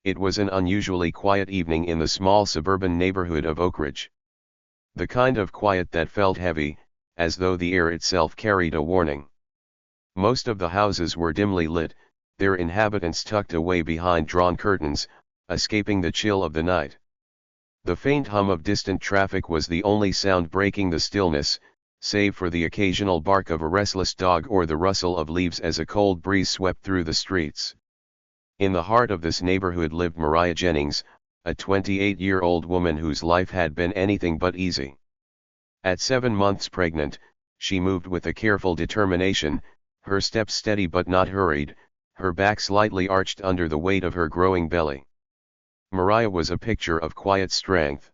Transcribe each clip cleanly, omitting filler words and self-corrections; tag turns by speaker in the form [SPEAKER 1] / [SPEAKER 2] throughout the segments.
[SPEAKER 1] It was an unusually quiet evening in the small suburban neighborhood of Oakridge. The kind of quiet that felt heavy, as though the air itself carried a warning. Most of the houses were dimly lit, their inhabitants tucked away behind drawn curtains, escaping the chill of the night. The faint hum of distant traffic was the only sound breaking the stillness, save for the occasional bark of a restless dog or the rustle of leaves as a cold breeze swept through the streets. In the heart of this neighborhood lived Mariah Jennings, a 28-year-old woman whose life had been anything but easy. At 7 months pregnant, she moved with a careful determination, her steps steady but not hurried, her back slightly arched under the weight of her growing belly. Mariah was a picture of quiet strength.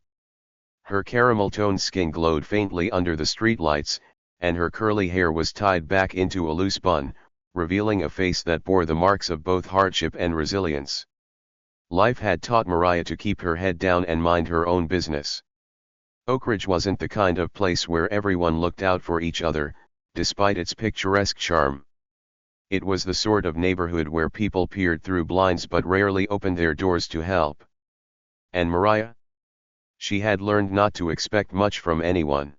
[SPEAKER 1] Her caramel-toned skin glowed faintly under the streetlights, and her curly hair was tied back into a loose bun, revealing a face that bore the marks of both hardship and resilience. Life had taught Mariah to keep her head down and mind her own business. Oakridge wasn't the kind of place where everyone looked out for each other, despite its picturesque charm. It was the sort of neighborhood where people peered through blinds but rarely opened their doors to help. And Mariah? She had learned not to expect much from anyone.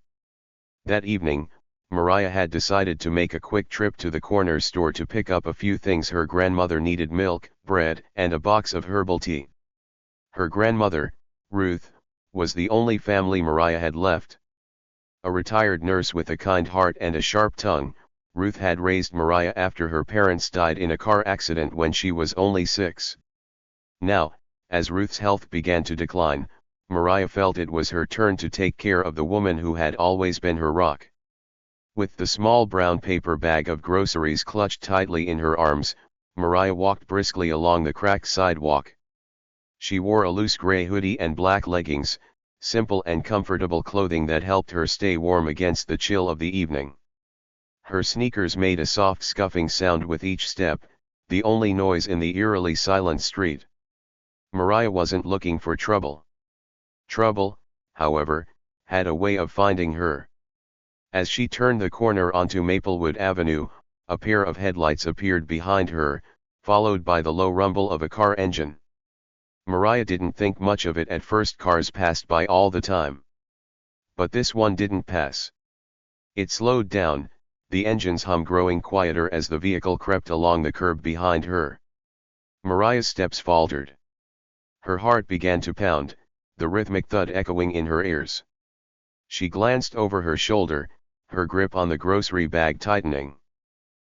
[SPEAKER 1] That evening, Mariah had decided to make a quick trip to the corner store to pick up a few things her grandmother needed: milk, bread, and a box of herbal tea. Her grandmother, Ruth, was the only family Mariah had left. A retired nurse with a kind heart and a sharp tongue, Ruth had raised Mariah after her parents died in a car accident when she was only 6. Now, as Ruth's health began to decline, Mariah felt it was her turn to take care of the woman who had always been her rock. With the small brown paper bag of groceries clutched tightly in her arms, Mariah walked briskly along the cracked sidewalk. She wore a loose gray hoodie and black leggings, simple and comfortable clothing that helped her stay warm against the chill of the evening. Her sneakers made a soft scuffing sound with each step, the only noise in the eerily silent street. Mariah wasn't looking for trouble. Trouble, however, had a way of finding her. As she turned the corner onto Maplewood Avenue, a pair of headlights appeared behind her, followed by the low rumble of a car engine. Mariah didn't think much of it at first. Cars passed by all the time. But this one didn't pass. It slowed down, the engine's hum growing quieter as the vehicle crept along the curb behind her. Mariah's steps faltered. Her heart began to pound, the rhythmic thud echoing in her ears. She glanced over her shoulder, her grip on the grocery bag tightening.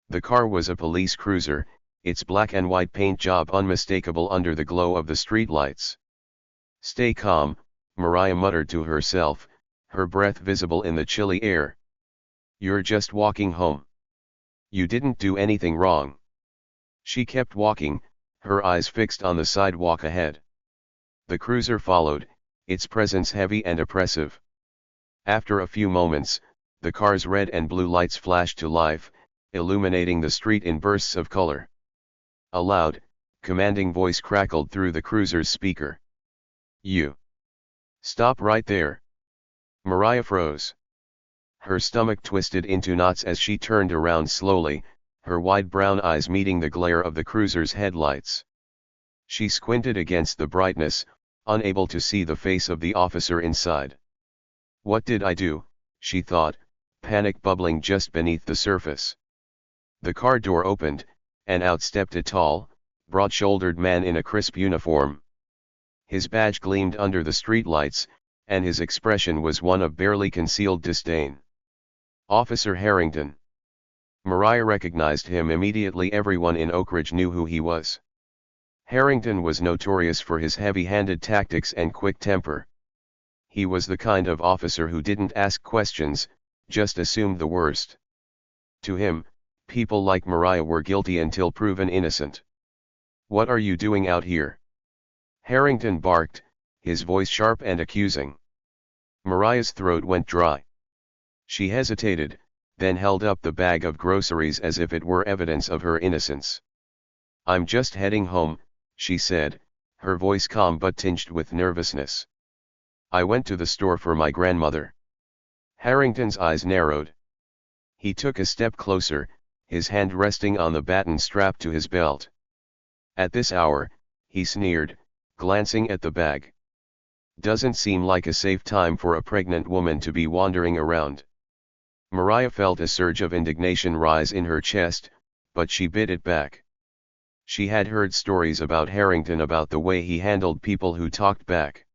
[SPEAKER 1] The car was a police cruiser, its black and white paint job unmistakable under the glow of the streetlights. "Stay calm," Mariah muttered to herself, her breath visible in the chilly air. "You're just walking home. You didn't do anything wrong." She kept walking, her eyes fixed on the sidewalk ahead. The cruiser followed, its presence heavy and oppressive. After a few moments, the car's red and blue lights flashed to life, illuminating the street in bursts of color. A loud, commanding voice crackled through the cruiser's speaker. "You! Stop right there!" Mariah froze. Her stomach twisted into knots as she turned around slowly, her wide brown eyes meeting the glare of the cruiser's headlights. She squinted against the brightness, unable to see the face of the officer inside. "What did I do?" she thought, panic bubbling just beneath the surface. The car door opened, and out stepped a tall, broad-shouldered man in a crisp uniform. His badge gleamed under the streetlights, and his expression was one of barely concealed disdain. "Officer Harrington." Mariah recognized him immediately. Everyone in Oakridge knew who he was. Harrington was notorious for his heavy-handed tactics and quick temper. He was the kind of officer who didn't ask questions, just assumed the worst. To him, people like Mariah were guilty until proven innocent. "What are you doing out here?" Harrington barked, his voice sharp and accusing. Mariah's throat went dry. She hesitated, then held up the bag of groceries as if it were evidence of her innocence. "I'm just heading home," she said, her voice calm but tinged with nervousness. "I went to the store for my grandmother." Harrington's eyes narrowed. He took a step closer, his hand resting on the baton strapped to his belt. "At this hour," he sneered, glancing at the bag. Doesn't seem like a safe time for a pregnant woman to be wandering around. Mariah felt a surge of indignation rise in her chest, but she bit it back. She had heard stories about Harrington about the way he handled people who talked back.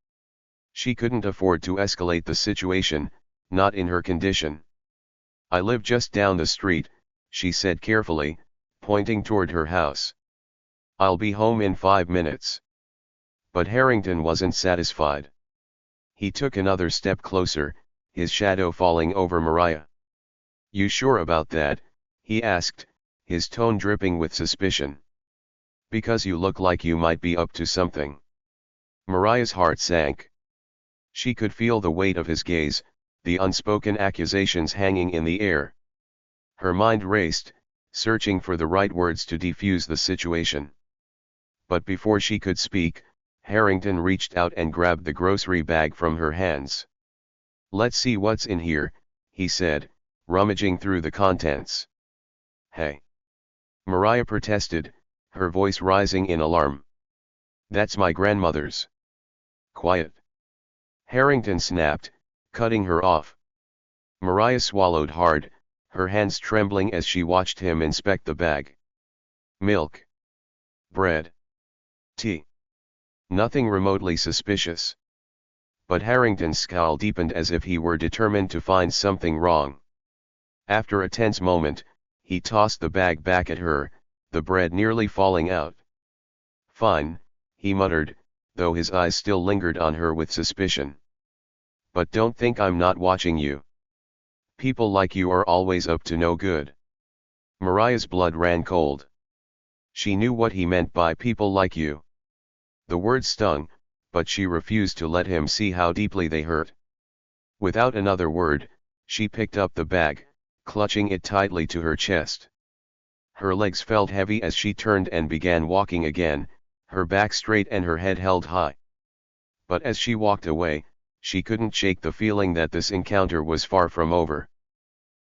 [SPEAKER 1] She couldn't afford to escalate the situation, not in her condition. "I live just down the street," she said carefully, pointing toward her house. "I'll be home in 5 minutes. But Harrington wasn't satisfied. He took another step closer, his shadow falling over Mariah. "You sure about that?" he asked, his tone dripping with suspicion. "Because you look like you might be up to something." Mariah's heart sank. She could feel the weight of his gaze, the unspoken accusations hanging in the air. Her mind raced, searching for the right words to defuse the situation. But before she could speak, Harrington reached out and grabbed the grocery bag from her hands. "Let's see what's in here," he said, rummaging through the contents. "Hey!" Mariah protested, her voice rising in alarm. "That's my grandmother's." "Quiet!" Harrington snapped, cutting her off. Mariah swallowed hard, her hands trembling as she watched him inspect the bag. Milk. Bread. Tea. Nothing remotely suspicious. But Harrington's scowl deepened as if he were determined to find something wrong. After a tense moment, he tossed the bag back at her, the bread nearly falling out. "Fine," he muttered, though his eyes still lingered on her with suspicion. "But don't think I'm not watching you. People like you are always up to no good." Mariah's blood ran cold. She knew what he meant by "people like you." The words stung, but she refused to let him see how deeply they hurt. Without another word, she picked up the bag, clutching it tightly to her chest. Her legs felt heavy as she turned and began walking again, her back straight and her head held high. But as she walked away, she couldn't shake the feeling that this encounter was far from over.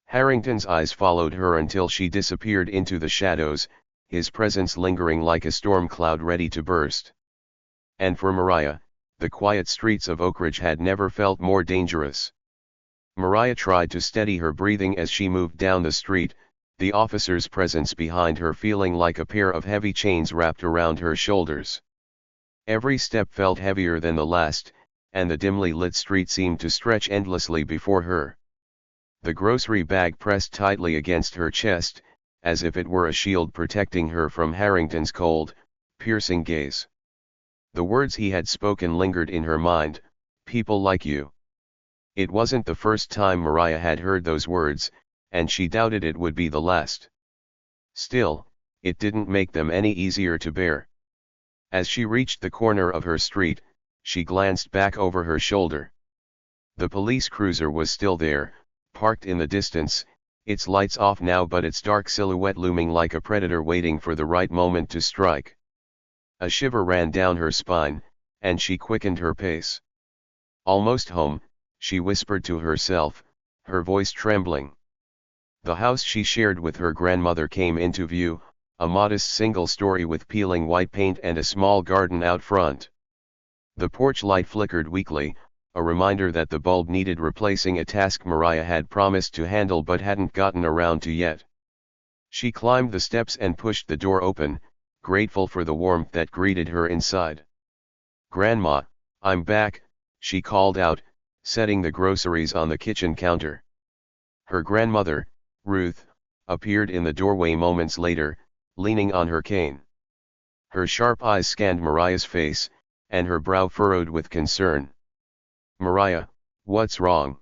[SPEAKER 1] Harrington's eyes followed her until she disappeared into the shadows, his presence lingering like a storm cloud ready to burst. And for Mariah, the quiet streets of Oakridge had never felt more dangerous. Mariah tried to steady her breathing as she moved down the street, the officer's presence behind her feeling like a pair of heavy chains wrapped around her shoulders. Every step felt heavier than the last, and the dimly lit street seemed to stretch endlessly before her. The grocery bag pressed tightly against her chest, as if it were a shield protecting her from Harrington's cold, piercing gaze. The words he had spoken lingered in her mind, "people like you." It wasn't the first time Mariah had heard those words, and she doubted it would be the last. Still, it didn't make them any easier to bear. As she reached the corner of her street, she glanced back over her shoulder. The police cruiser was still there, parked in the distance, its lights off now but its dark silhouette looming like a predator waiting for the right moment to strike. A shiver ran down her spine, and she quickened her pace. "Almost home," she whispered to herself, her voice trembling. The house she shared with her grandmother came into view, a modest single story with peeling white paint and a small garden out front. The porch light flickered weakly, a reminder that the bulb needed replacing, a task Mariah had promised to handle but hadn't gotten around to yet. She climbed the steps and pushed the door open, grateful for the warmth that greeted her inside. "Grandma, I'm back," she called out, setting the groceries on the kitchen counter. Her grandmother, Ruth, appeared in the doorway moments later, leaning on her cane. Her sharp eyes scanned Mariah's face, and her brow furrowed with concern. "Mariah, what's wrong?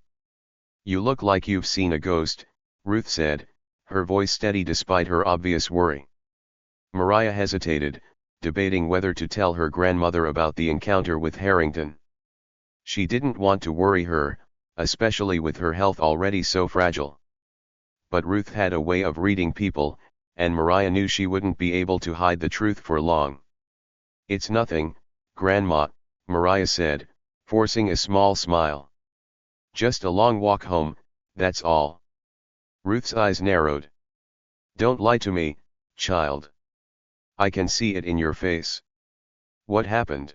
[SPEAKER 1] You look like you've seen a ghost," Ruth said, her voice steady despite her obvious worry. Mariah hesitated, debating whether to tell her grandmother about the encounter with Harrington. She didn't want to worry her, especially with her health already so fragile. But Ruth had a way of reading people, and Mariah knew she wouldn't be able to hide the truth for long. "It's nothing, Grandma," Mariah said, forcing a small smile. "Just a long walk home, that's all." Ruth's eyes narrowed. "Don't lie to me, child. I can see it in your face. What happened?"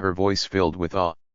[SPEAKER 1] her voice filled with awe.